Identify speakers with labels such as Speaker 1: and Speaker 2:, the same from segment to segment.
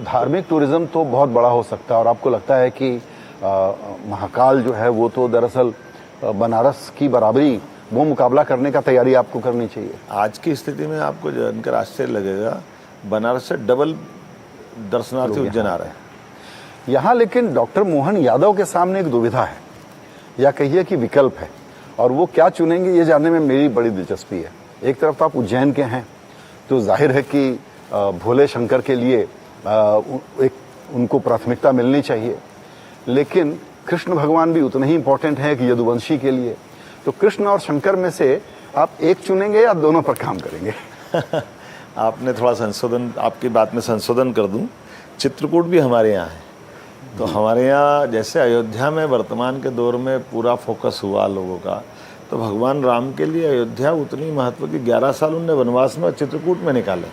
Speaker 1: धार्मिक टूरिज्म तो बहुत बड़ा हो सकता है और आपको लगता है कि महाकाल जो है वो तो दरअसल बनारस की बराबरी वो मुकाबला करने का तैयारी आपको करनी चाहिए।
Speaker 2: आज की स्थिति में आपको जानकर आश्चर्य लगेगा, बनारस से डबल दर्शनार्थी उज्जैन आ रहे हैं
Speaker 1: यहाँ। लेकिन डॉक्टर मोहन यादव के सामने एक दुविधा है या कहिए कि विकल्प है, और वो क्या चुनेंगे ये जानने में मेरी बड़ी दिलचस्पी है। एक तरफ तो आप उज्जैन के हैं तो जाहिर है कि भोले शंकर के लिए एक उनको प्राथमिकता मिलनी चाहिए, लेकिन कृष्ण भगवान भी उतने ही इंपॉर्टेंट हैं कि यदुवंशी के लिए। तो कृष्ण और शंकर में से आप एक चुनेंगे या दोनों पर काम करेंगे?
Speaker 2: आपने थोड़ा संशोधन, आपकी बात में संशोधन कर दूं, चित्रकूट भी हमारे यहाँ है। तो हमारे यहाँ जैसे अयोध्या में वर्तमान के दौर में पूरा फोकस हुआ लोगों का, तो भगवान राम के लिए अयोध्या उतनी महत्व की 11 साल उनने वनवास में चित्रकूट में निकाले।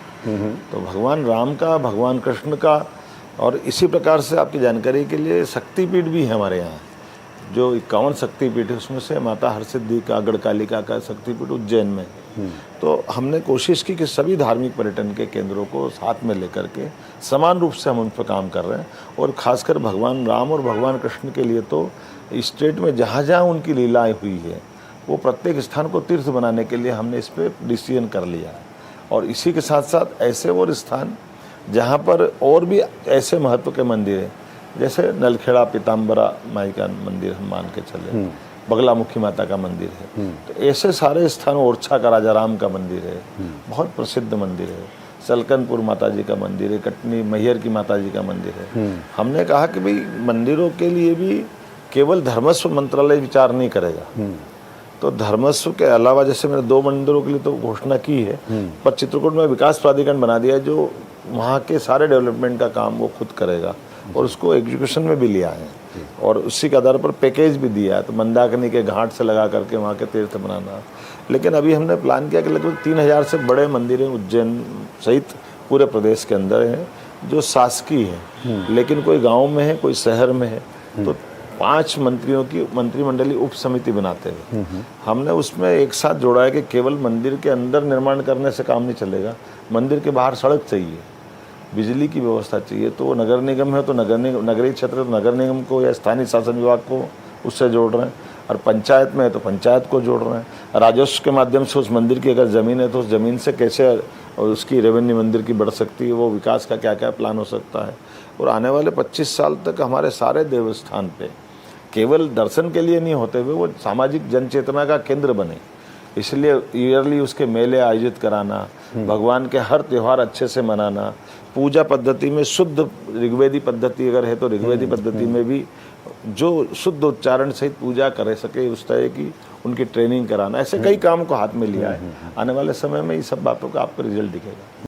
Speaker 2: तो भगवान राम का, भगवान कृष्ण का, और इसी प्रकार से आपकी जानकारी के लिए शक्तिपीठ भी है हमारे यहाँ। जो 51 शक्तिपीठ है उसमें से माता हरसिद्धि का, गढ़कालिका का शक्तिपीठ उज्जैन में। तो हमने कोशिश की कि सभी धार्मिक पर्यटन के केंद्रों को साथ में लेकर के समान रूप से हम उन पर काम कर रहे हैं। और ख़ासकर भगवान राम और भगवान कृष्ण के लिए तो स्टेट में जहाँ जहाँ उनकी लीलाएँ हुई है वो प्रत्येक स्थान को तीर्थ बनाने के लिए हमने इस पर डिसीजन कर लिया है। और इसी के साथ साथ ऐसे और स्थान जहाँ पर और भी ऐसे महत्व के मंदिर हैं, जैसे नलखेड़ा पीताम्बरा माई का मंदिर हम मान के चले, बगलामुखी माता का मंदिर है, तो ऐसे सारे स्थान, ओरछा का राजा राम का मंदिर है, बहुत प्रसिद्ध मंदिर है, सलकनपुर माता जी का मंदिर है, कटनी मैहर की माता जी का मंदिर है। हमने कहा कि भाई मंदिरों के लिए भी केवल धर्मस्व मंत्रालय विचार नहीं करेगा, तो धर्मस्व के अलावा जैसे मैंने 2 मंदिरों के लिए तो घोषणा की है, पर चित्रकूट में विकास प्राधिकरण बना दिया है जो वहाँ के सारे डेवलपमेंट का काम वो खुद करेगा और उसको एग्जीक्यूशन में भी लिया है और उसी के आधार पर पैकेज भी दिया है। तो मंदाकिनी के घाट से लगा करके वहाँ के तीर्थ बनाना। लेकिन अभी हमने प्लान किया कि लगभग 3000 से बड़े मंदिरें उज्जैन सहित पूरे प्रदेश के अंदर हैं जो शासकीय हैं, लेकिन कोई गाँव में है, कोई शहर में है। तो 5 मंत्रियों की मंत्रिमंडलीय उप समिति बनाते हुए हमने उसमें एक साथ जोड़ा है कि केवल मंदिर के अंदर निर्माण करने से काम नहीं चलेगा, मंदिर के बाहर सड़क चाहिए, बिजली की व्यवस्था चाहिए। तो नगर निगम है तो नगरीय क्षेत्र है तो नगर निगम को या स्थानीय शासन विभाग को उससे जोड़ रहे हैं, और पंचायत में है तो पंचायत को जोड़ रहे हैं। राजस्व के माध्यम से उस मंदिर की अगर ज़मीन है तो उस ज़मीन से कैसे उसकी रेवेन्यू मंदिर की बढ़ सकती है, वो विकास का क्या क्या प्लान हो सकता है। और आने वाले 25 साल तक हमारे सारे देवस्थान पे केवल दर्शन के लिए नहीं होते हुए वो सामाजिक जनचेतना का केंद्र बने। इसलिए ईयरली उसके मेले आयोजित कराना, भगवान के हर त्यौहार अच्छे से मनाना, पूजा पद्धति में शुद्ध ऋग्वेदी पद्धति अगर है तो ऋग्वेदी पद्धति में भी जो शुद्ध उच्चारण सहित पूजा कर सके उस तरह की उनकी ट्रेनिंग कराना, ऐसे कई काम को हाथ में लिया है। आने वाले समय में ये सब बातों का आपको रिजल्ट दिखेगा।